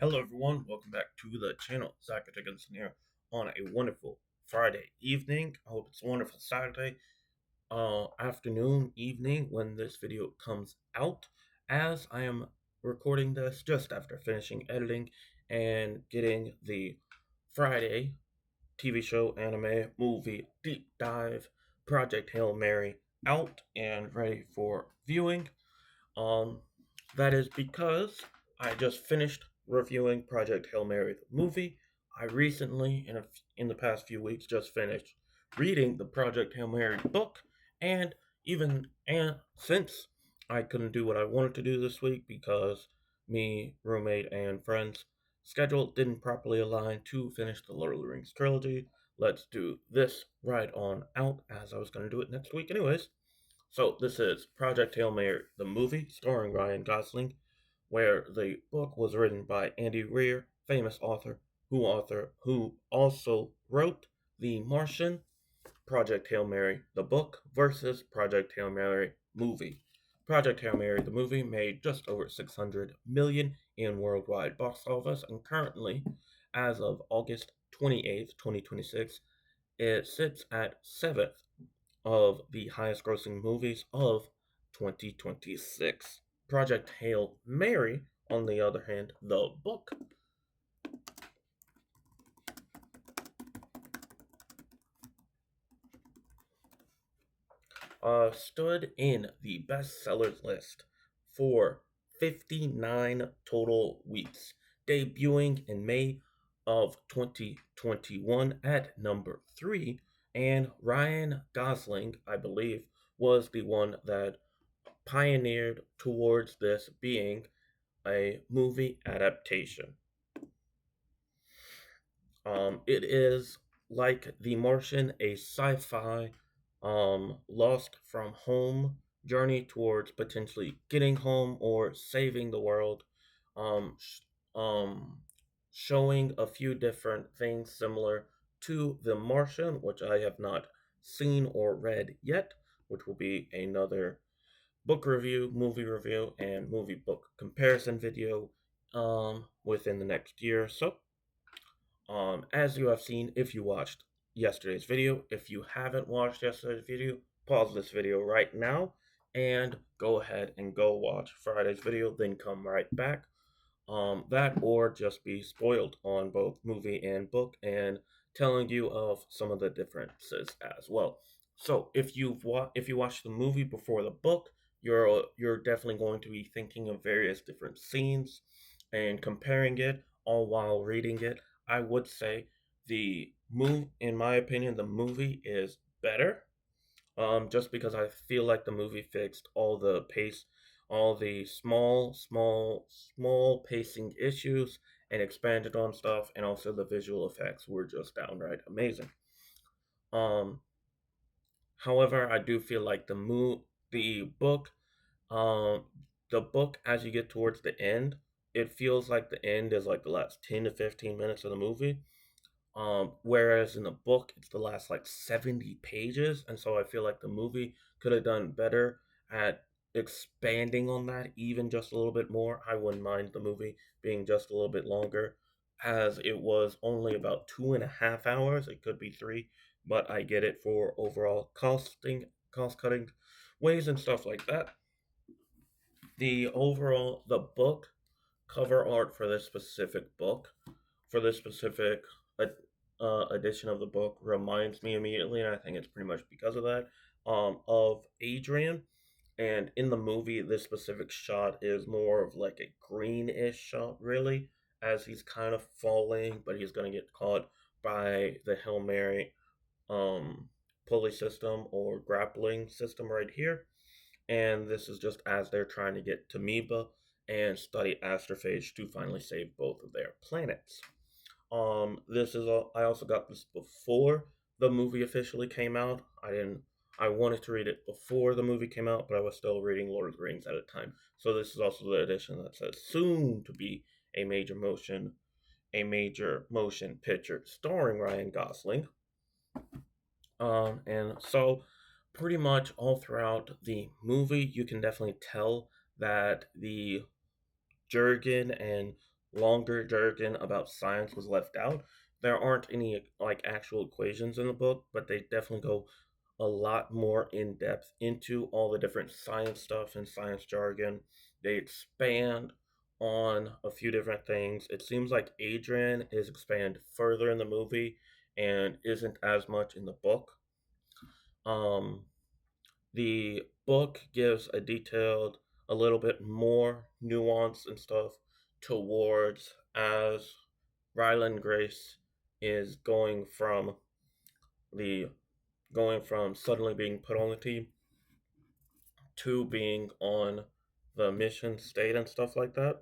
Hello, everyone. Welcome back to the channel. Zachary Dickinson here on a wonderful Friday evening. I hope it's a wonderful Saturday afternoon, evening when this video comes out, as I am recording this just after finishing editing and getting the Friday TV show, anime, movie, deep dive, Project Hail Mary out and ready for viewing. Um, that is because I just finished reviewing Project Hail Mary, the movie. I recently, in the past few weeks, just finished reading the Project Hail Mary book, and and since I couldn't do what I wanted to do this week because me, roommate, and friends' schedule didn't properly align to finish the Lord of the Rings trilogy, let's do this right on out, as I was going to do it next week anyways. So this is Project Hail Mary, the movie starring Ryan Gosling, where the book was written by Andy Weir, famous author who also wrote The Martian, Project Hail Mary, the book versus Project Hail Mary movie. Project Hail Mary, the movie, made just over 600 million in worldwide box office, and currently, as of August 28th, 2026, it sits at seventh of the highest grossing movies of 2026. Project Hail Mary, on the other hand, the book, stood in the bestsellers list for 59 total weeks, debuting in May of 2021 at number 3. And Ryan Gosling, I believe, was the one that pioneered towards this being a movie adaptation. It is like The Martian, a sci-fi lost from home journey towards potentially getting home or saving the world. Um, sh- um, Showing a few different things similar to The Martian, which I have not seen or read yet, which will be another book review, movie review, and movie book comparison video within the next year or so. As you have seen, if you watched yesterday's video, if you haven't watched yesterday's video, pause this video right now and go ahead and go watch Friday's video, then come right back. That or just be spoiled on both movie and book and telling you of some of the differences as well. So if you watch the movie before the book, you're definitely going to be thinking of various different scenes and comparing it all while reading it. I would say in my opinion, the movie is better, just because I feel like the movie fixed all the small pacing issues and expanded on stuff, and also the visual effects were just downright amazing. Um, However, I do feel like the book, um, the book as you get towards the end, it feels like the end is like the last 10 to 15 minutes of the movie. Whereas in the book, it's the last like 70 pages. And so I feel like the movie could have done better at expanding on that even just a little bit more. I wouldn't mind the movie being just a little bit longer, as it was only about 2.5 hours. It could be three, but I get it for overall cost cutting ways and stuff like that. The book cover art for this specific book, for this specific edition of the book, reminds me immediately, and I think it's pretty much because of that, of Adrian. And in the movie, this specific shot is more of like a greenish shot, really, as he's kind of falling, but he's gonna get caught by the Hail Mary um, pulley system or grappling system right here. And this is just as they're trying to get to Meba and study astrophage to finally save both of their planets. I also got this before the movie officially came out. I wanted to read it before the movie came out, but I was still reading Lord of the Rings at the time. So this is also the edition that says soon to be a a major motion picture starring Ryan Gosling. And so pretty much all throughout the movie, you can definitely tell that the Jurgen and longer jargon about science was left out. There aren't any like actual equations in the book, but they definitely go a lot more in depth into all the different science stuff and science jargon. They expand on a few different things. It seems like Adrian is expanded further in the movie and isn't as much in the book. Um, the book gives a little bit more nuance and stuff towards as Ryland Grace is the going from suddenly being put on the team to being on the mission state and stuff like that,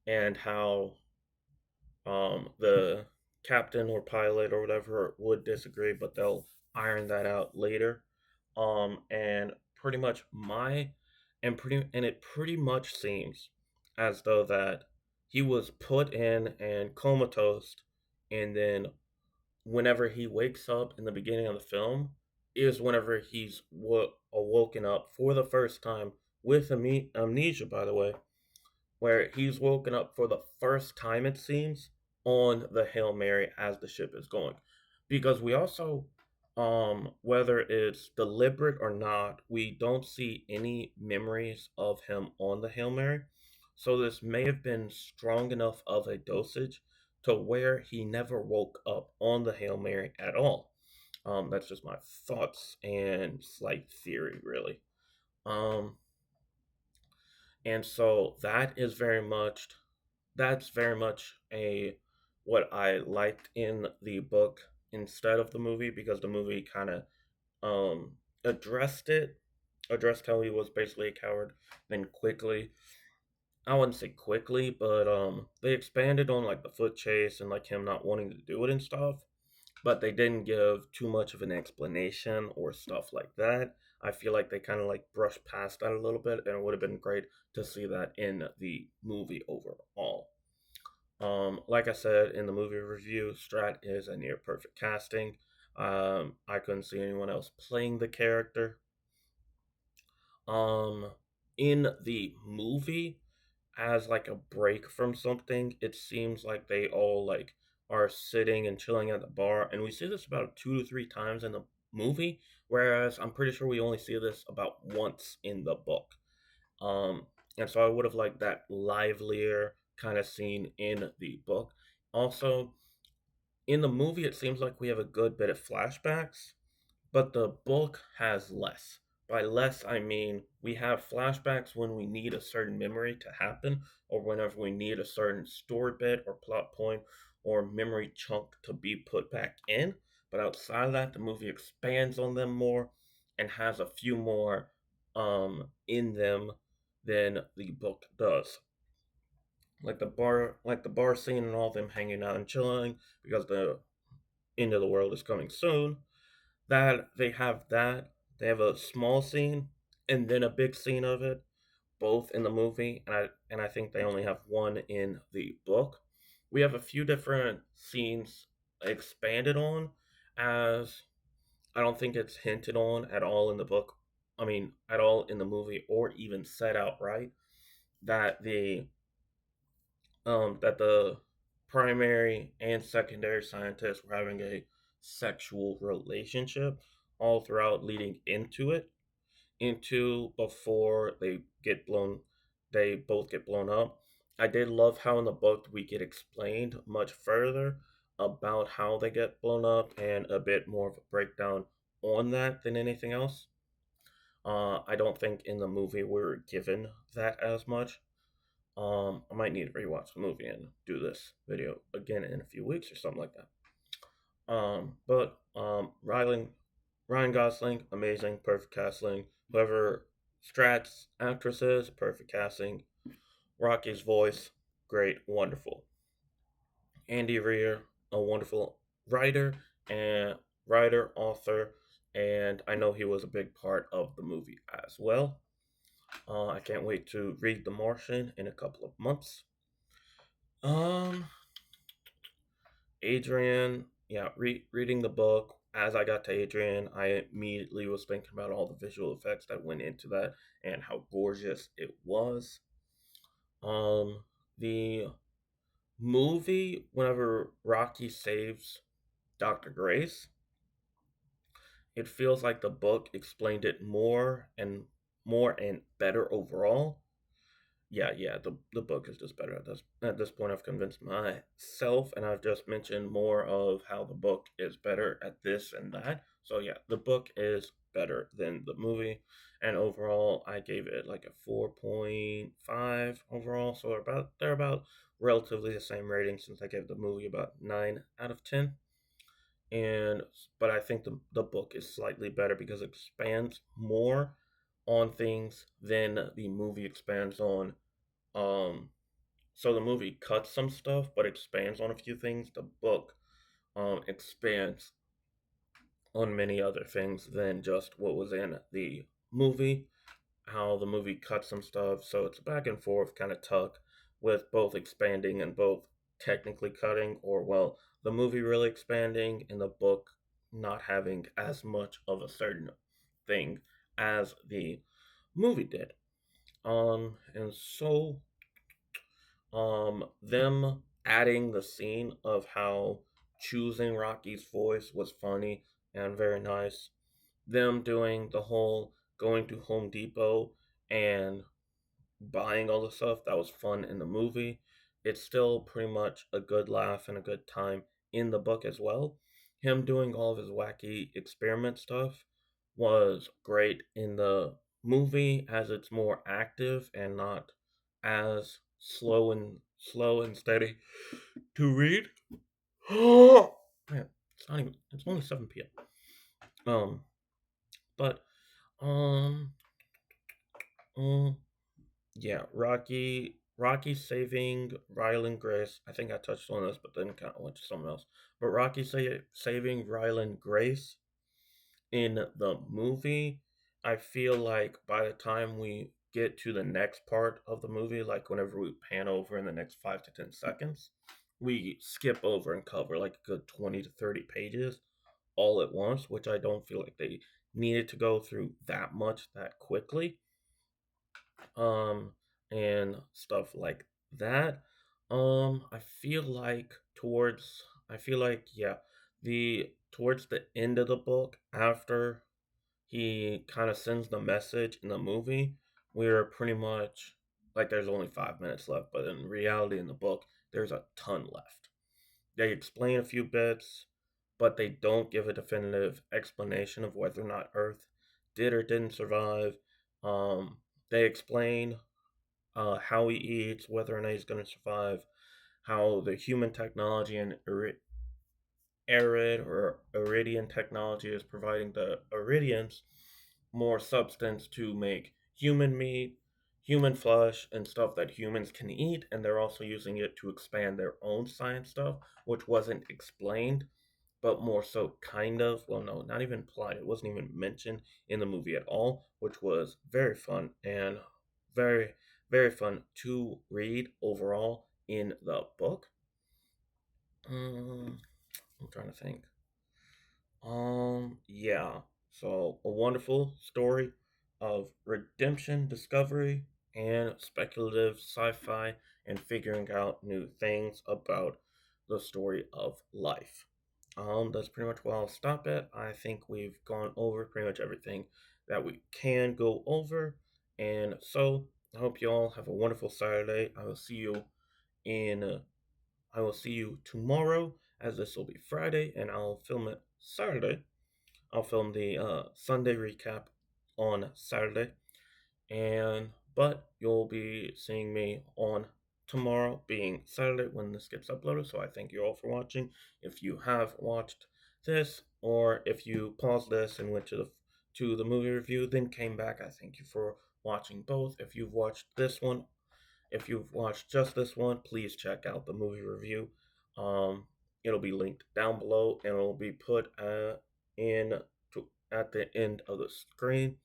and how the captain or pilot or whatever would disagree, but they'll iron that out later. And pretty much my and it pretty much seems as though that he was put in and comatose, and then whenever he wakes up in the beginning of the film is whenever he's awoken up for the first time with amnesia, by the way, where he's woken up for the first time, it seems, on the Hail Mary as the ship is going. Because we also, whether it's deliberate or not, we don't see any memories of him on the Hail Mary. So this may have been strong enough of a dosage to where he never woke up on the Hail Mary at all. That's just my thoughts and slight theory, really. Um, and so that's very much a what I liked in the book instead of the movie, because the movie kind of um addressed it addressed how he was basically a coward, then quickly, I wouldn't say quickly, but they expanded on like the foot chase and like him not wanting to do it and stuff, but they didn't give too much of an explanation or stuff like that. I feel like they kind of like brushed past that a little bit, and it would have been great to see that in the movie overall. Like I said in the movie review, Strat is a near perfect casting. I couldn't see anyone else playing the character. Um, in the movie, as like a break from something, it seems like they all like are sitting and chilling at the bar, and we see this about 2 to 3 times in the movie, whereas I'm pretty sure we only see this about once in the book. Um, and so I would have liked that livelier kind of scene in the book. Also, in the movie, it seems like we have a good bit of flashbacks, but the book has less. By less, I mean we have flashbacks when we need a certain memory to happen, or whenever we need a certain story bit or plot point or memory chunk to be put back in. But outside of that, the movie expands on them more and has a few more in them than the book does. Like the bar scene and all of them hanging out and chilling because the end of the world is coming soon. That they have a small scene and then a big scene of it, both in the movie, and I think they only have one in the book. We have a few different scenes expanded on, as I don't think it's hinted on at all in the book. I mean, at all in the movie, or even said outright that the primary and secondary scientists were having a sexual relationship all throughout leading into before they both get blown up. I did love how in the book we get explained much further about how they get blown up and a bit more of a breakdown on that than anything else. I don't think in the movie we were given that as much. I might need to rewatch the movie and do this video again in a few weeks or something like that. But Ryan Gosling, amazing, perfect casting. Whoever Strat's actress is, perfect casting. Rocky's voice, great, wonderful. Andy Rear, a wonderful writer and author, and I know he was a big part of the movie as well. I can't wait to read The Martian in a couple of months. Um, Adrian, yeah, reading the book, as I got to Adrian, I immediately was thinking about all the visual effects that went into that and how gorgeous it was. Um, the movie, whenever Rocky saves Dr. Grace, it feels like the book explained it more and better overall. Yeah, the book is just better at this point. I've convinced myself, and I've just mentioned more of how the book is better at this and that. So yeah, the book is better than the movie, and overall, I gave it like a 4.5 overall. So they're about relatively the same rating since I gave the movie about 9 out of 10. And but I think the book is slightly better because it expands more on things than the movie expands on. So the movie cuts some stuff but expands on a few things. The book expands on many other things than just what was in the movie. How the movie cuts some stuff, so it's a back and forth kind of tuck with both expanding and both technically cutting, or well, the movie really expanding and the book not having as much of a certain thing as the movie did. And so them adding the scene of how choosing Rocky's voice was funny and very nice. Them doing the whole going to Home Depot and buying all the stuff that was fun in the movie. It's still pretty much a good laugh and a good time in the book as well. Him doing all of his wacky experiment stuff was great in the movie as it's more active and not as slow and steady to read. Man, it's only 7 p.m. But um um yeah, Rocky saving Ryland Grace. I think I touched on this, but then kind of went to something else. But Rocky saving Ryland Grace in the movie, I feel like by the time we get to the next part of the movie, like whenever we pan over in the next 5 to 10 seconds, we skip over and cover like a good 20 to 30 pages all at once, which I don't feel like they needed to go through that much that quickly. um, and stuff like that. I feel like yeah, the towards the end of the book, after he kind of sends the message in the movie, we're pretty much like there's only 5 minutes left, but in reality, in the book, there's a ton left. They explain a few bits, but they don't give a definitive explanation of whether or not Earth did or didn't survive. They explain how he eats, whether or not he's going to survive, how the human technology and arid or iridian technology is providing the iridians more substance to make human meat, human flesh, and stuff that humans can eat, and they're also using it to expand their own science stuff, which wasn't explained, but more so kind of, well, no, not even implied. It wasn't even mentioned in the movie at all, which was very fun and very, very fun to read overall in the book. I'm trying to think. Yeah. So a wonderful story of redemption, discovery, and speculative sci-fi, and figuring out new things about the story of life. That's pretty much where I'll stop at. I think we've gone over pretty much everything that we can go over, and so I hope you all have a wonderful Saturday. In I will see you tomorrow, as this will be Friday, and I'll film it Saturday. I'll film the Sunday recap on Saturday, and but you'll be seeing me on tomorrow, being Saturday when this gets uploaded. So I thank you all for watching. If you have watched this, or if you paused this and went to the movie review, then came back, I thank you for watching both. If you've watched just this one, please check out the movie review. Um, it'll be linked down below, and it'll be put in at the end of the screen.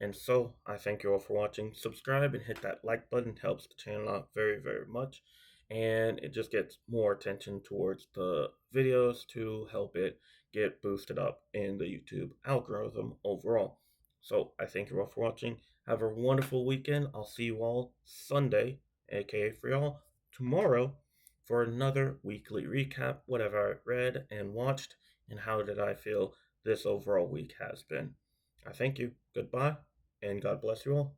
And so, I thank you all for watching. Subscribe and hit that like button. It helps the channel out very, very much. And it just gets more attention towards the videos to help it get boosted up in the YouTube algorithm overall. So, I thank you all for watching. Have a wonderful weekend. I'll see you all Sunday, aka for y'all tomorrow, for another weekly recap. What have I read and watched, and how did I feel this overall week has been? I thank you. Goodbye, and God bless you all.